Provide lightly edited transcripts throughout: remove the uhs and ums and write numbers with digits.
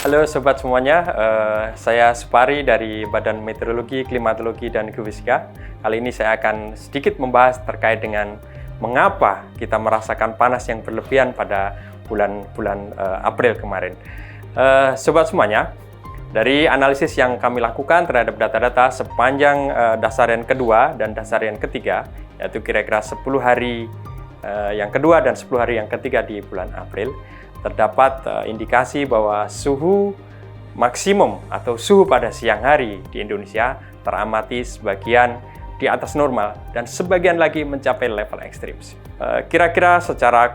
Halo sobat semuanya, saya Supari dari Badan Meteorologi, Klimatologi, dan Geofisika. Kali ini saya akan sedikit membahas terkait dengan mengapa kita merasakan panas yang berlebihan pada bulan April kemarin. Sobat semuanya, dari analisis yang kami lakukan terhadap data-data sepanjang dasarian kedua dan dasarian ketiga, yaitu kira-kira 10 hari yang kedua dan 10 hari yang ketiga di bulan April, terdapat indikasi bahwa suhu maksimum atau suhu pada siang hari di Indonesia teramati sebagian di atas normal dan sebagian lagi mencapai level ekstrim. Kira-kira secara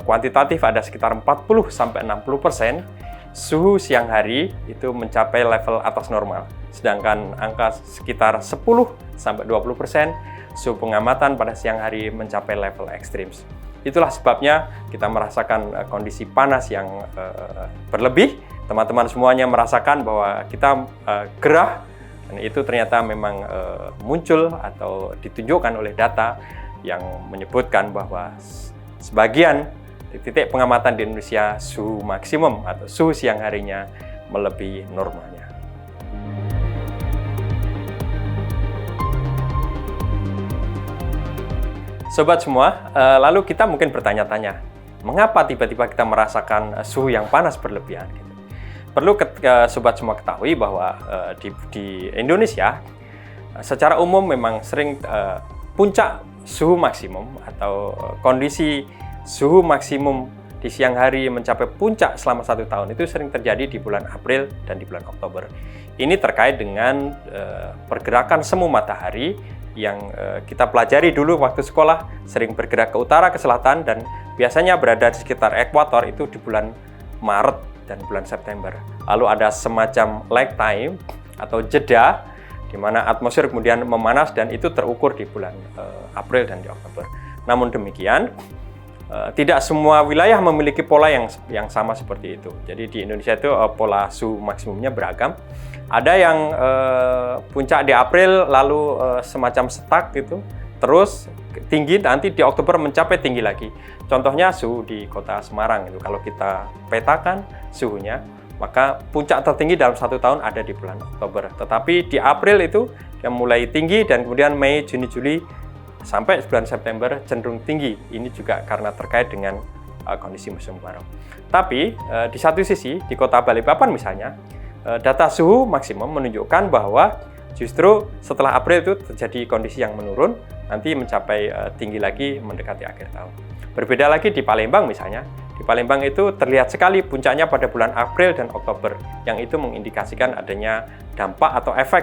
kuantitatif ada sekitar 40-60% suhu siang hari itu mencapai level atas normal, sedangkan angka sekitar 10-20% suhu pengamatan pada siang hari mencapai level ekstrim. Itulah sebabnya kita merasakan kondisi panas yang berlebih. Teman-teman semuanya merasakan bahwa kita gerah, dan itu ternyata memang muncul atau ditunjukkan oleh data yang menyebutkan bahwa sebagian titik pengamatan di Indonesia suhu maksimum atau suhu siang harinya melebihi normalnya. Sobat semua, lalu kita mungkin bertanya-tanya, mengapa tiba-tiba kita merasakan suhu yang panas berlebihan? Gitu. Perlu sobat semua ketahui bahwa di Indonesia, secara umum memang sering puncak suhu maksimum atau kondisi suhu maksimum di siang hari mencapai puncak selama 1 tahun itu sering terjadi di bulan April dan di bulan Oktober. Ini terkait dengan pergerakan semu matahari yang kita pelajari dulu waktu sekolah, sering bergerak ke utara, ke selatan, dan biasanya berada di sekitar ekuator itu di bulan Maret dan bulan September. Lalu ada semacam lag time atau jeda di mana atmosfer kemudian memanas dan itu terukur di bulan April dan di Oktober. Namun demikian, tidak semua wilayah memiliki pola yang sama seperti itu. Jadi di Indonesia itu pola suhu maksimumnya beragam. Ada yang puncak di April lalu semacam stuck gitu, terus tinggi, nanti di Oktober mencapai tinggi lagi. Contohnya suhu di kota Semarang itu, kalau kita petakan suhunya, maka puncak tertinggi dalam 1 tahun ada di bulan Oktober. Tetapi di April itu yang mulai tinggi dan kemudian Mei, Juni, Juli sampai bulan September cenderung tinggi. Ini juga karena terkait dengan kondisi musim kemarau. Tapi di satu sisi di kota Balikpapan misalnya, data suhu maksimum menunjukkan bahwa justru setelah April itu terjadi kondisi yang menurun, nanti mencapai tinggi lagi mendekati akhir tahun. Berbeda lagi di Palembang misalnya. Di Palembang itu terlihat sekali puncaknya pada bulan April dan Oktober, yang itu mengindikasikan adanya dampak atau efek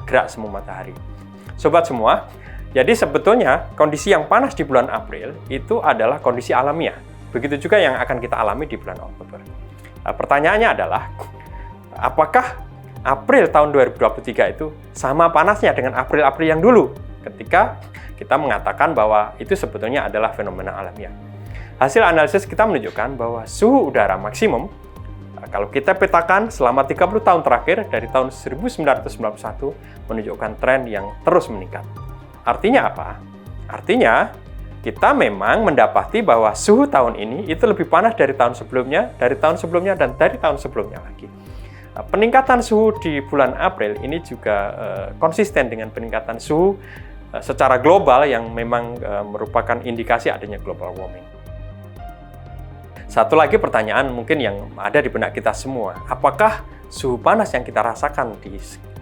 gerak semu matahari. Sobat semua, jadi sebetulnya kondisi yang panas di bulan April itu adalah kondisi alamiah. Begitu juga yang akan kita alami di bulan Oktober. Pertanyaannya adalah, apakah April tahun 2023 itu sama panasnya dengan April-April yang dulu ketika kita mengatakan bahwa itu sebetulnya adalah fenomena alamiah? Hasil analisis kita menunjukkan bahwa suhu udara maksimum kalau kita petakan selama 30 tahun terakhir dari tahun 1991 menunjukkan tren yang terus meningkat. Artinya apa? Artinya kita memang mendapati bahwa suhu tahun ini itu lebih panas dari tahun sebelumnya, dan dari tahun sebelumnya lagi. Peningkatan suhu di bulan April ini juga konsisten dengan peningkatan suhu secara global yang memang merupakan indikasi adanya global warming. Satu lagi pertanyaan mungkin yang ada di benak kita semua, apakah suhu panas yang kita rasakan di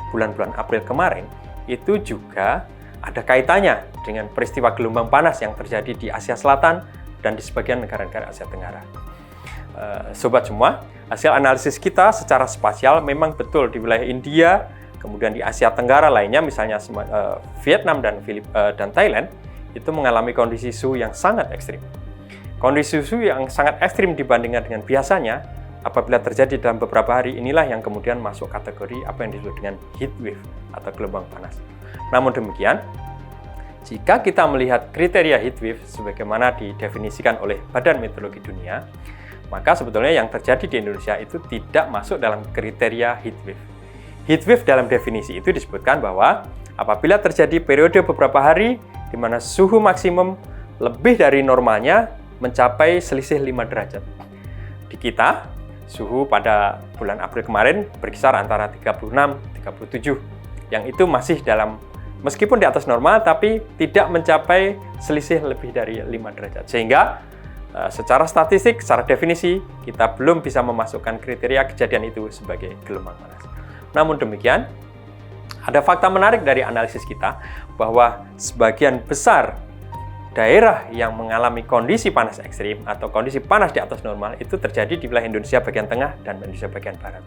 bulan-bulan April kemarin itu juga ada kaitannya dengan peristiwa gelombang panas yang terjadi di Asia Selatan dan di sebagian negara-negara Asia Tenggara? Sobat semua, hasil analisis kita secara spasial memang betul di wilayah India, kemudian di Asia Tenggara lainnya, misalnya Vietnam dan Thailand, itu mengalami kondisi suhu yang sangat ekstrim. Kondisi suhu yang sangat ekstrim dibandingkan dengan biasanya, apabila terjadi dalam beberapa hari, inilah yang kemudian masuk kategori apa yang disebut dengan heat wave atau gelombang panas. Namun demikian, jika kita melihat kriteria heat wave sebagaimana didefinisikan oleh Badan Meteorologi Dunia, maka sebetulnya yang terjadi di Indonesia itu tidak masuk dalam kriteria heat wave. Heat wave dalam definisi itu disebutkan bahwa apabila terjadi periode beberapa hari di mana suhu maksimum lebih dari normalnya mencapai selisih 5 derajat. Di kita, suhu pada bulan April kemarin berkisar antara 36-37, yang itu masih dalam, meskipun di atas normal, tapi tidak mencapai selisih lebih dari 5 derajat. Sehingga secara statistik, secara definisi, kita belum bisa memasukkan kriteria kejadian itu sebagai gelombang panas. Namun demikian, ada fakta menarik dari analisis kita bahwa sebagian besar daerah yang mengalami kondisi panas ekstrim atau kondisi panas di atas normal itu terjadi di wilayah Indonesia bagian tengah dan Indonesia bagian barat.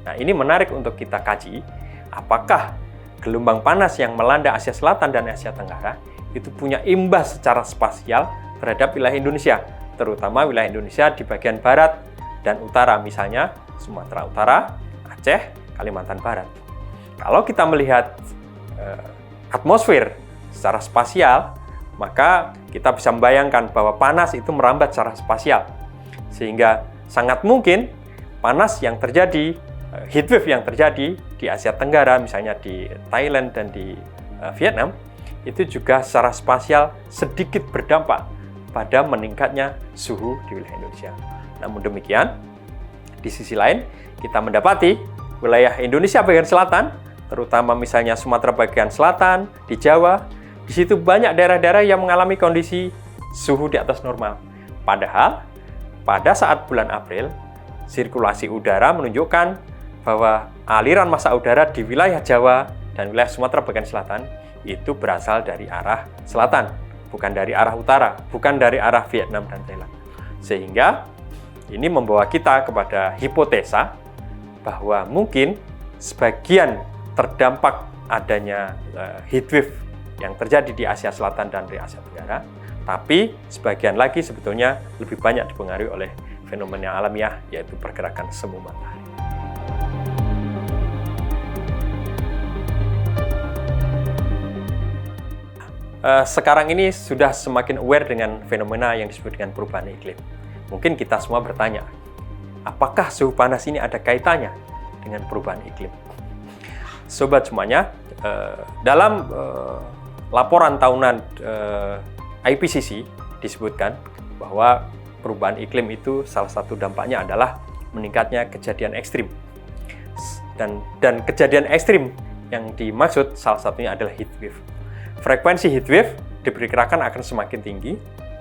Nah, ini menarik untuk kita kaji, apakah gelombang panas yang melanda Asia Selatan dan Asia Tenggara itu punya imbas secara spasial terhadap wilayah Indonesia, terutama wilayah Indonesia di bagian barat dan utara, misalnya Sumatera Utara, Aceh, Kalimantan Barat. Kalau kita melihat atmosfer secara spasial, maka kita bisa membayangkan bahwa panas itu merambat secara spasial. Sehingga sangat mungkin panas yang terjadi, heatwave yang terjadi di Asia Tenggara, misalnya di Thailand dan di Vietnam, itu juga secara spasial sedikit berdampak pada meningkatnya suhu di wilayah Indonesia. Namun demikian, di sisi lain, kita mendapati wilayah Indonesia bagian selatan, terutama misalnya Sumatera bagian selatan, di Jawa, di situ banyak daerah-daerah yang mengalami kondisi suhu di atas normal. Padahal, pada saat bulan April, sirkulasi udara menunjukkan bahwa aliran massa udara di wilayah Jawa dan wilayah Sumatera bagian selatan itu berasal dari arah selatan, bukan dari arah utara, bukan dari arah Vietnam dan Thailand. Sehingga, ini membawa kita kepada hipotesa bahwa mungkin sebagian terdampak adanya heatwave yang terjadi di Asia Selatan dan di Asia Tenggara, tapi sebagian lagi sebetulnya lebih banyak dipengaruhi oleh fenomena alamiah, yaitu pergerakan semu matahari. Sekarang ini sudah semakin aware dengan fenomena yang disebut dengan perubahan iklim. Mungkin kita semua bertanya, apakah suhu panas ini ada kaitannya dengan perubahan iklim? Sobat semuanya, dalam laporan tahunan IPCC disebutkan bahwa perubahan iklim itu salah satu dampaknya adalah meningkatnya kejadian ekstrim. Dan kejadian ekstrim yang dimaksud salah satunya adalah heat wave. Frekuensi heat wave diperkirakan akan semakin tinggi,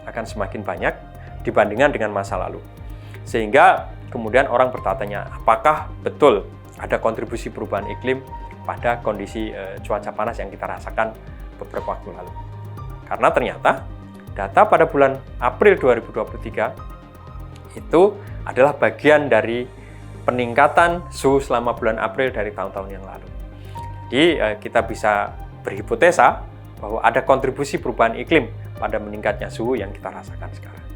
akan semakin banyak dibandingkan dengan masa lalu. Sehingga kemudian orang bertanya, apakah betul ada kontribusi perubahan iklim pada kondisi cuaca panas yang kita rasakan beberapa waktu lalu. Karena ternyata data pada bulan April 2023 itu adalah bagian dari peningkatan suhu selama bulan April dari tahun-tahun yang lalu. Jadi kita bisa berhipotesa bahwa ada kontribusi perubahan iklim pada meningkatnya suhu yang kita rasakan sekarang.